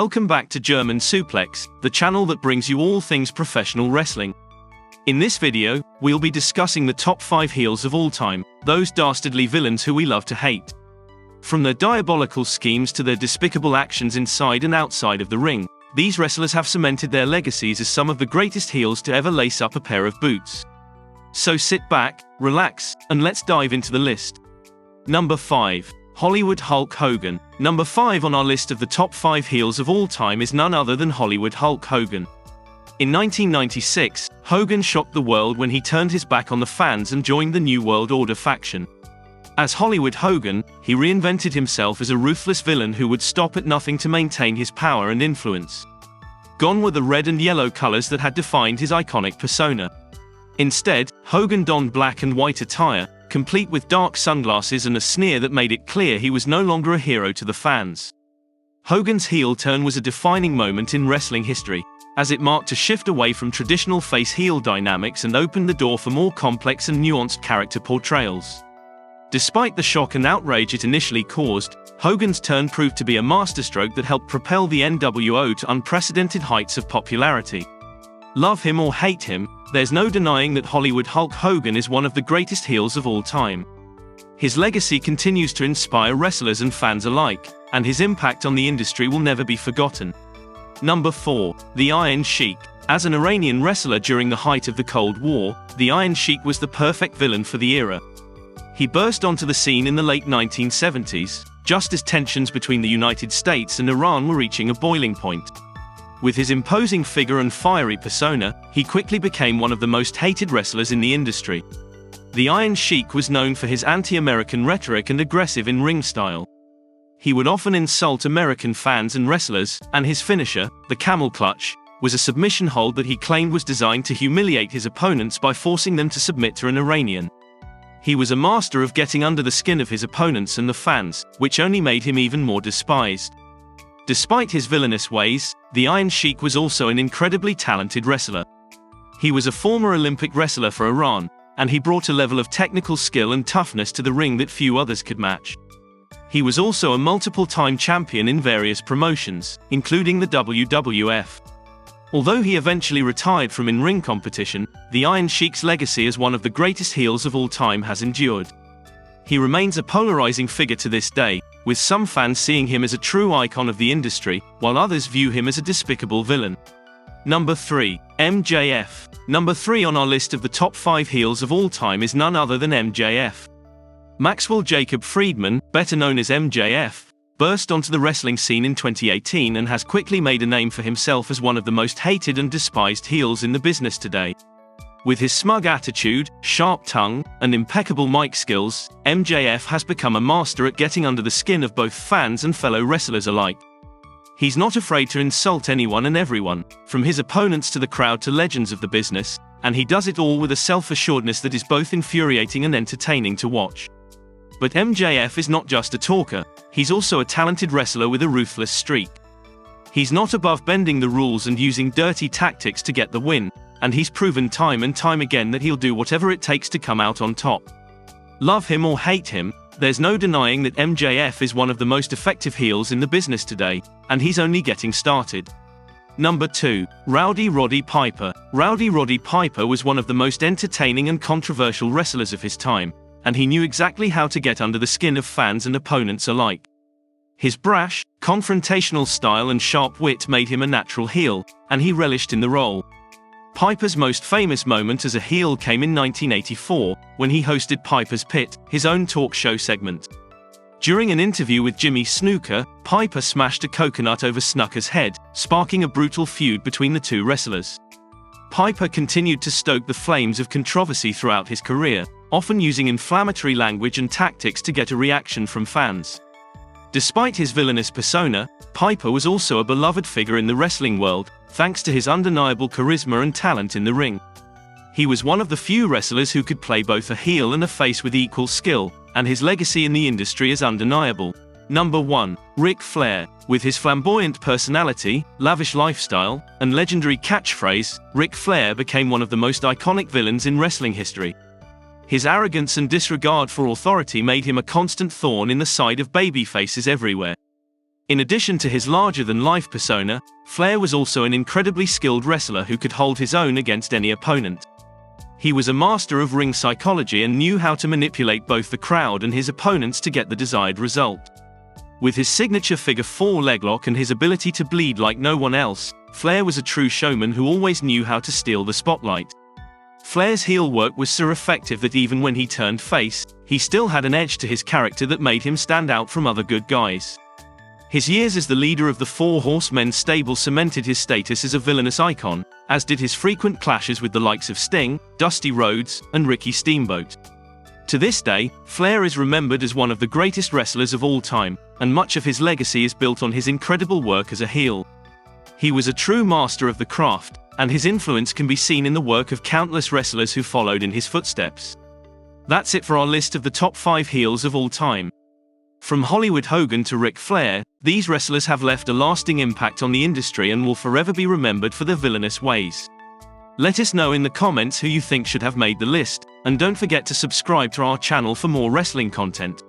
Welcome back to German Suplex, the channel that brings you all things professional wrestling. In this video, we'll be discussing the top 5 heels of all time, those dastardly villains who we love to hate. From their diabolical schemes to their despicable actions inside and outside of the ring, these wrestlers have cemented their legacies as some of the greatest heels to ever lace up a pair of boots. So sit back, relax, and let's dive into the list. Number 5. Hollywood Hulk Hogan. Number 5 on our list of the top 5 heels of all time is none other than Hollywood Hulk Hogan. In 1996, Hogan shocked the world when he turned his back on the fans and joined the New World Order faction. As Hollywood Hogan, he reinvented himself as a ruthless villain who would stop at nothing to maintain his power and influence. Gone were the red and yellow colors that had defined his iconic persona. Instead, Hogan donned black and white attire, complete with dark sunglasses and a sneer that made it clear he was no longer a hero to the fans. Hogan's heel turn was a defining moment in wrestling history, as it marked a shift away from traditional face-heel dynamics and opened the door for more complex and nuanced character portrayals. Despite the shock and outrage it initially caused, Hogan's turn proved to be a masterstroke that helped propel the NWO to unprecedented heights of popularity. Love him or hate him, there's no denying that Hollywood Hulk Hogan is one of the greatest heels of all time. His legacy continues to inspire wrestlers and fans alike, and his impact on the industry will never be forgotten. Number 4. The Iron Sheik. As an Iranian wrestler during the height of the Cold War, the Iron Sheik was the perfect villain for the era. He burst onto the scene in the late 1970s, just as tensions between the United States and Iran were reaching a boiling point. With his imposing figure and fiery persona, he quickly became one of the most hated wrestlers in the industry. The Iron Sheik was known for his anti-American rhetoric and aggressive in-ring style. He would often insult American fans and wrestlers, and his finisher, the camel clutch, was a submission hold that he claimed was designed to humiliate his opponents by forcing them to submit to an Iranian. He was a master of getting under the skin of his opponents and the fans, which only made him even more despised. Despite his villainous ways, the Iron Sheik was also an incredibly talented wrestler. He was a former Olympic wrestler for Iran, and he brought a level of technical skill and toughness to the ring that few others could match. He was also a multiple-time champion in various promotions, including the WWF. Although he eventually retired from in-ring competition, the Iron Sheik's legacy as one of the greatest heels of all time has endured. He remains a polarizing figure to this day, with some fans seeing him as a true icon of the industry, while others view him as a despicable villain. Number 3. MJF. Number 3 on our list of the top 5 heels of all time is none other than MJF. Maxwell Jacob Friedman, better known as MJF, burst onto the wrestling scene in 2018 and has quickly made a name for himself as one of the most hated and despised heels in the business today. With his smug attitude, sharp tongue, and impeccable mic skills, MJF has become a master at getting under the skin of both fans and fellow wrestlers alike. He's not afraid to insult anyone and everyone, from his opponents to the crowd to legends of the business, and he does it all with a self-assuredness that is both infuriating and entertaining to watch. But MJF is not just a talker, he's also a talented wrestler with a ruthless streak. He's not above bending the rules and using dirty tactics to get the win, and he's proven time and time again that he'll do whatever it takes to come out on top. Love him or hate him, there's no denying that MJF is one of the most effective heels in the business today, and he's only getting started. Number 2. Roddy Piper. Roddy Piper was one of the most entertaining and controversial wrestlers of his time, and he knew exactly how to get under the skin of fans and opponents alike. His brash, confrontational style and sharp wit made him a natural heel, and he relished in the role. Piper's most famous moment as a heel came in 1984, when he hosted Piper's Pit, his own talk show segment. During an interview with Jimmy Snuka, Piper smashed a coconut over Snuka's head, sparking a brutal feud between the two wrestlers. Piper continued to stoke the flames of controversy throughout his career, often using inflammatory language and tactics to get a reaction from fans. Despite his villainous persona, Piper was also a beloved figure in the wrestling world, thanks to his undeniable charisma and talent in the ring. He was one of the few wrestlers who could play both a heel and a face with equal skill, and his legacy in the industry is undeniable. Number 1. Ric Flair. With his flamboyant personality, lavish lifestyle, and legendary catchphrase, Ric Flair became one of the most iconic villains in wrestling history. His arrogance and disregard for authority made him a constant thorn in the side of babyfaces everywhere. In addition to his larger-than-life persona, Flair was also an incredibly skilled wrestler who could hold his own against any opponent. He was a master of ring psychology and knew how to manipulate both the crowd and his opponents to get the desired result. With his signature figure 4 leglock and his ability to bleed like no one else, Flair was a true showman who always knew how to steal the spotlight. Flair's heel work was so effective that even when he turned face, he still had an edge to his character that made him stand out from other good guys. His years as the leader of the Four Horsemen stable cemented his status as a villainous icon, as did his frequent clashes with the likes of Sting, Dusty Rhodes, and Ricky Steamboat. To this day, Flair is remembered as one of the greatest wrestlers of all time, and much of his legacy is built on his incredible work as a heel. He was a true master of the craft, and his influence can be seen in the work of countless wrestlers who followed in his footsteps. That's it for our list of the top 5 heels of all time. From Hollywood Hogan to Ric Flair, these wrestlers have left a lasting impact on the industry and will forever be remembered for their villainous ways. Let us know in the comments who you think should have made the list, and don't forget to subscribe to our channel for more wrestling content.